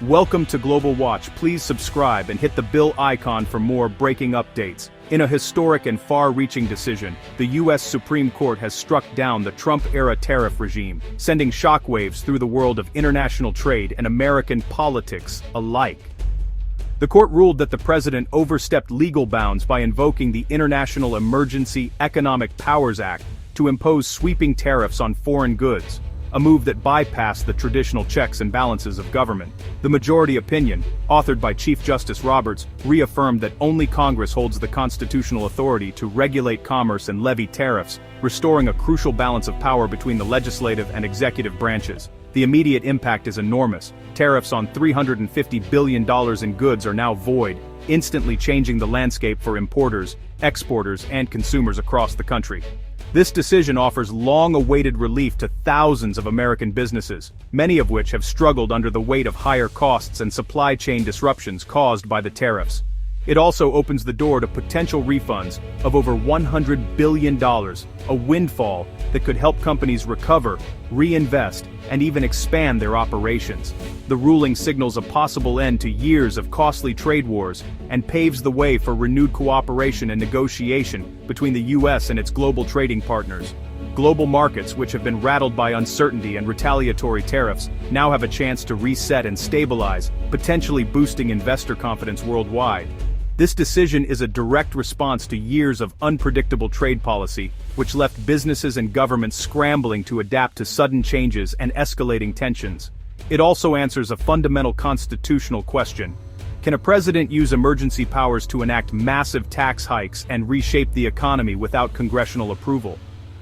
Welcome to Global Watch. Please subscribe and hit the bell icon for more breaking updates. In a historic and far-reaching decision, the U.S. Supreme Court has struck down the Trump-era tariff regime, sending shockwaves through the world of international trade and American politics alike. The court ruled that the president overstepped legal bounds by invoking the International Emergency Economic Powers Act to impose sweeping tariffs on foreign goods, a move that bypassed the traditional checks and balances of government. The majority opinion, authored by Chief Justice Roberts, reaffirmed that only Congress holds the constitutional authority to regulate commerce and levy tariffs, restoring a crucial balance of power between the legislative and executive branches. The immediate impact is enormous. Tariffs on $350 billion in goods are now void, instantly changing the landscape for importers, exporters, and consumers across the country. This decision offers long-awaited relief to thousands of American businesses, many of which have struggled under the weight of higher costs and supply chain disruptions caused by the tariffs. It also opens the door to potential refunds of over $100 billion, a windfall that could help companies recover, reinvest, and even expand their operations. The ruling signals a possible end to years of costly trade wars and paves the way for renewed cooperation and negotiation between the U.S. and its global trading partners. Global markets, which have been rattled by uncertainty and retaliatory tariffs, now have a chance to reset and stabilize, potentially boosting investor confidence worldwide. This decision is a direct response to years of unpredictable trade policy, which left businesses and governments scrambling to adapt to sudden changes and escalating tensions. It also answers a fundamental constitutional question. Can a president use emergency powers to enact massive tax hikes and reshape the economy without congressional approval?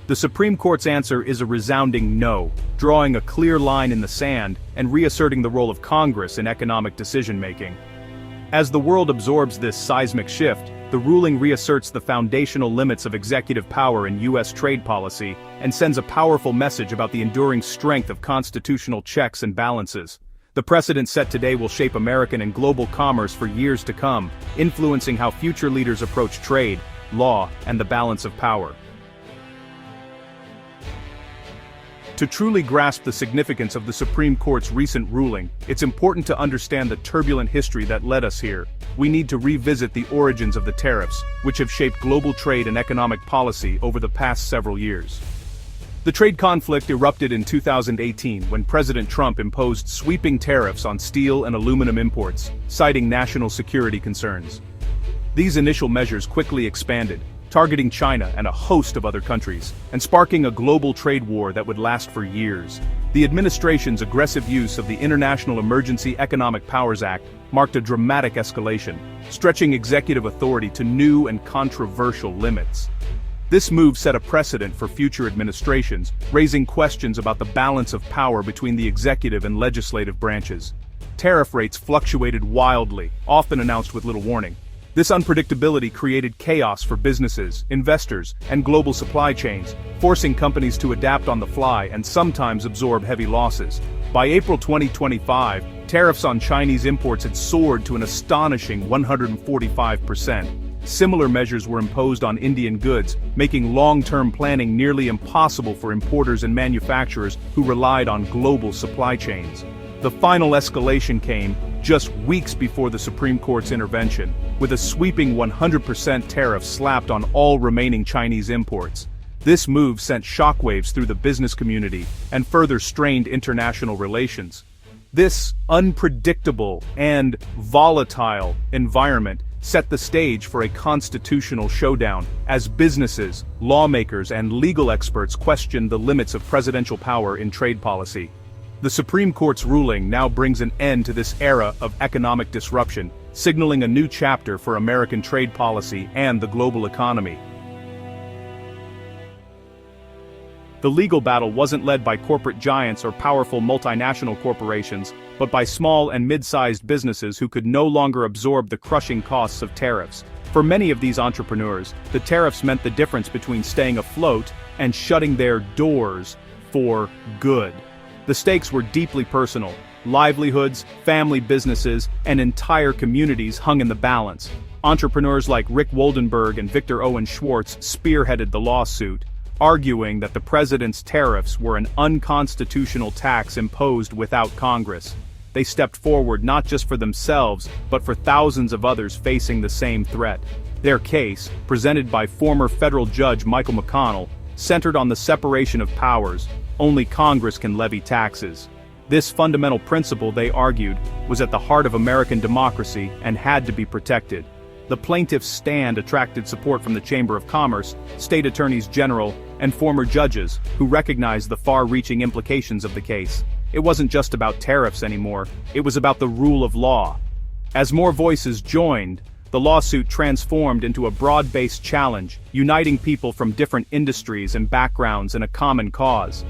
The Supreme Court's answer is a resounding no, drawing a clear line in the sand and reasserting the role of Congress in economic decision-making. As the world absorbs this seismic shift, the ruling reasserts the foundational limits of executive power in U.S. trade policy and sends a powerful message about the enduring strength of constitutional checks and balances. The precedent set today will shape American and global commerce for years to come, influencing how future leaders approach trade, law, and the balance of power. To truly grasp the significance of the Supreme Court's recent ruling, it's important to understand the turbulent history that led us here. We need to revisit the origins of the tariffs, which have shaped global trade and economic policy over the past several years. The trade conflict erupted in 2018 when President Trump imposed sweeping tariffs on steel and aluminum imports, citing national security concerns. These initial measures quickly expanded, targeting China and a host of other countries, and sparking a global trade war that would last for years. The administration's aggressive use of the International Emergency Economic Powers Act marked a dramatic escalation, stretching executive authority to new and controversial limits. This move set a precedent for future administrations, raising questions about the balance of power between the executive and legislative branches. Tariff rates fluctuated wildly, often announced with little warning. This unpredictability created chaos for businesses, investors, and global supply chains, forcing companies to adapt on the fly and sometimes absorb heavy losses. By April 2025, tariffs on Chinese imports had soared to an astonishing 145%. Similar measures were imposed on Indian goods, making long-term planning nearly impossible for importers and manufacturers who relied on global supply chains. The final escalation came just weeks before the Supreme Court's intervention, with a sweeping 100% tariff slapped on all remaining Chinese imports. This move sent shockwaves through the business community and further strained international relations. This unpredictable and volatile environment set the stage for a constitutional showdown as businesses, lawmakers, and legal experts questioned the limits of presidential power in trade policy. The Supreme Court's ruling now brings an end to this era of economic disruption, signaling a new chapter for American trade policy and the global economy. The legal battle wasn't led by corporate giants or powerful multinational corporations, but by small and mid-sized businesses who could no longer absorb the crushing costs of tariffs. For many of these entrepreneurs, the tariffs meant the difference between staying afloat and shutting their doors for good. The stakes were deeply personal. Livelihoods, family businesses, and entire communities hung in the balance. Entrepreneurs like Rick Woldenberg and Victor Owen Schwartz spearheaded the lawsuit, arguing that the president's tariffs were an unconstitutional tax imposed without Congress. they stepped forward not just for themselves, but for thousands of others facing the same threat. Their case, presented by former federal judge Michael McConnell, centered on the separation of powers. Only Congress can levy taxes. This fundamental principle, they argued, was at the heart of American democracy and had to be protected. The plaintiffs' stand attracted support from the Chamber of Commerce, state attorneys general, and former judges, who recognized the far-reaching implications of the case. It wasn't just about tariffs anymore, it was about the rule of law. As more voices joined, the lawsuit transformed into a broad-based challenge, uniting people from different industries and backgrounds in a common cause.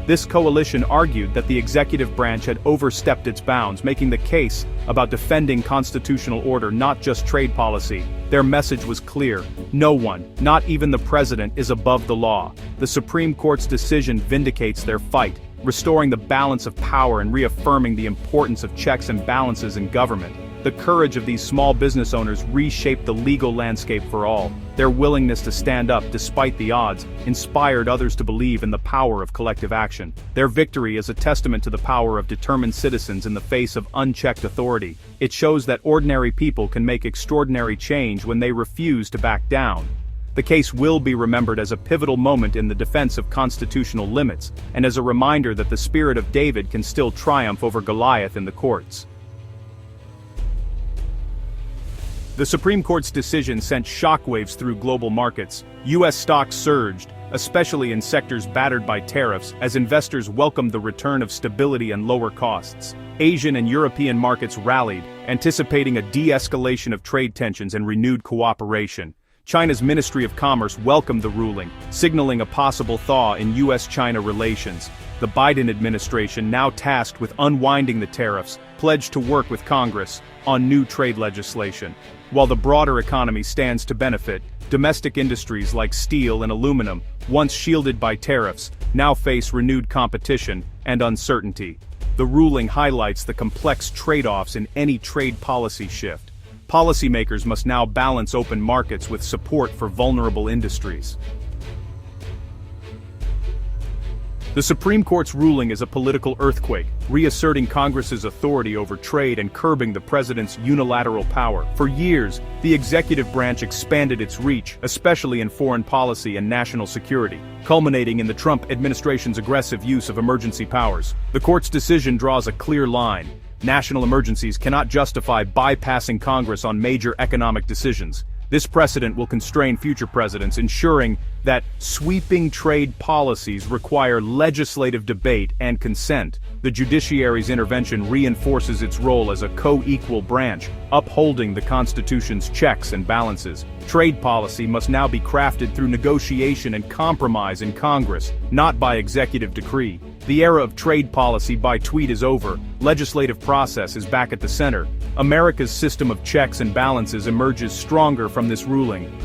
This coalition argued that the executive branch had overstepped its bounds, making the case about defending constitutional order, not just trade policy. Their message was clear: no one, not even the president, is above the law. The Supreme Court's decision vindicates their fight, restoring the balance of power and reaffirming the importance of checks and balances in government. The courage of these small business owners reshaped the legal landscape for all. Their willingness to stand up despite the odds inspired others to believe in the power of collective action. Their victory is a testament to the power of determined citizens in the face of unchecked authority. It shows that ordinary people can make extraordinary change when they refuse to back down. The case will be remembered as a pivotal moment in the defense of constitutional limits, and as a reminder that the spirit of David can still triumph over Goliath in the courts. The Supreme Court's decision sent shockwaves through global markets. U.S. stocks surged, especially in sectors battered by tariffs, as investors welcomed the return of stability and lower costs. Asian and European markets rallied, anticipating a de-escalation of trade tensions and renewed cooperation. China's Ministry of Commerce welcomed the ruling, signaling a possible thaw in U.S.-China relations. The Biden administration, now tasked with unwinding the tariffs, pledged to work with Congress on new trade legislation. While the broader economy stands to benefit, domestic industries like steel and aluminum, once shielded by tariffs, now face renewed competition and uncertainty. The ruling highlights the complex trade-offs in any trade policy shift. Policymakers must now balance open markets with support for vulnerable industries. The Supreme Court's ruling is a political earthquake, reasserting Congress's authority over trade and curbing the president's unilateral power. For years, the executive branch expanded its reach, especially in foreign policy and national security, culminating in the Trump administration's aggressive use of emergency powers. The court's decision draws a clear line. National emergencies cannot justify bypassing Congress on major economic decisions. This precedent will constrain future presidents, ensuring that sweeping trade policies require legislative debate and consent. The judiciary's intervention reinforces its role as a co-equal branch, upholding the Constitution's checks and balances. Trade policy must now be crafted through negotiation and compromise in Congress, not by executive decree. The era of trade policy by tweet is over. Legislative process is back at the center. America's system of checks and balances emerges stronger from this ruling.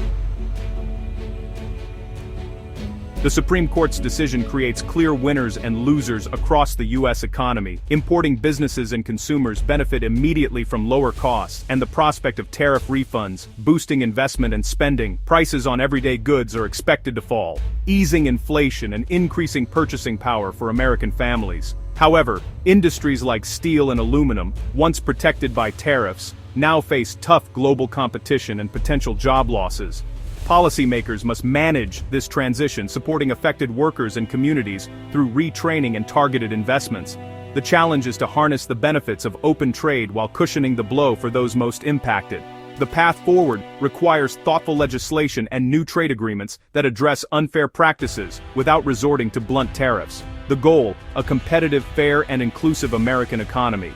The Supreme Court's decision creates clear winners and losers across the U.S. economy. Importing businesses and consumers benefit immediately from lower costs and the prospect of tariff refunds, boosting investment and spending. Prices on everyday goods are expected to fall, easing inflation and increasing purchasing power for American families. However, industries like steel and aluminum, once protected by tariffs, now face tough global competition and potential job losses. Policymakers must manage this transition, supporting affected workers and communities through retraining and targeted investments. The challenge is to harness the benefits of open trade while cushioning the blow for those most impacted. The path forward requires thoughtful legislation and new trade agreements that address unfair practices without resorting to blunt tariffs. The goal, a competitive, fair, and inclusive American economy.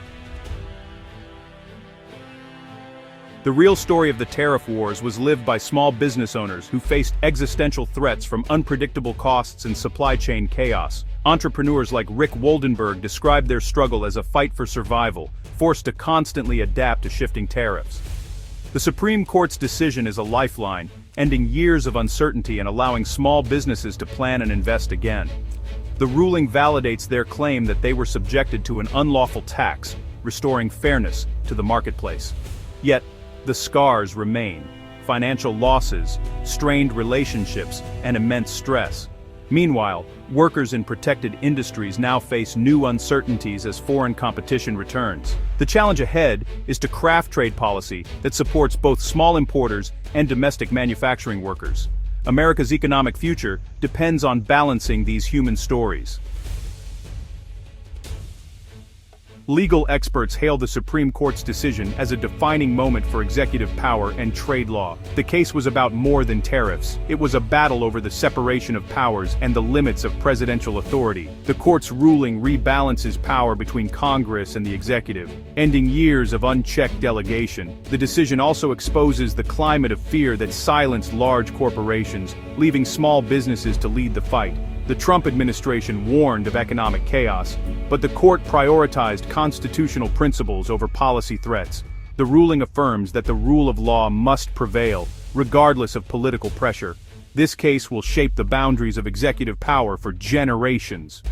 The real story of the tariff wars was lived by small business owners who faced existential threats from unpredictable costs and supply chain chaos. Entrepreneurs like Rick Woldenberg described their struggle as a fight for survival, forced to constantly adapt to shifting tariffs. The Supreme Court's decision is a lifeline, ending years of uncertainty and allowing small businesses to plan and invest again. The ruling validates their claim that they were subjected to an unlawful tax, restoring fairness to the marketplace. Yet, the scars remain: financial losses, strained relationships, and immense stress. Meanwhile, workers in protected industries now face new uncertainties as foreign competition returns. The challenge ahead is to craft trade policy that supports both small importers and domestic manufacturing workers. America's economic future depends on balancing these human stories. Legal experts hail the Supreme Court's decision as a defining moment for executive power and trade law. The case was about more than tariffs. It was a battle over the separation of powers and the limits of presidential authority. The court's ruling rebalances power between Congress and the executive, ending years of unchecked delegation. The decision also exposes the climate of fear that silenced large corporations, leaving small businesses to lead the fight. The Trump administration warned of economic chaos, but the court prioritized constitutional principles over policy threats. The ruling affirms that the rule of law must prevail, regardless of political pressure. This case will shape the boundaries of executive power for generations.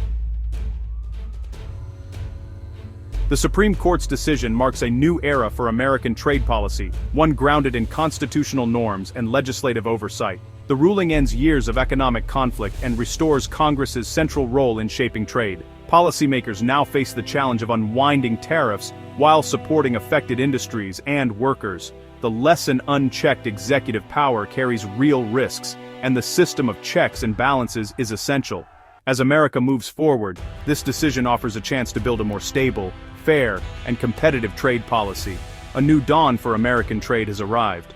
The Supreme Court's decision marks a new era for American trade policy, one grounded in constitutional norms and legislative oversight. The ruling ends years of economic conflict and restores Congress's central role in shaping trade. Policymakers now face the challenge of unwinding tariffs while supporting affected industries and workers. The less an unchecked executive power carries real risks, and the system of checks and balances is essential. As America moves forward, this decision offers a chance to build a more stable, fair, and competitive trade policy. A new dawn for American trade has arrived.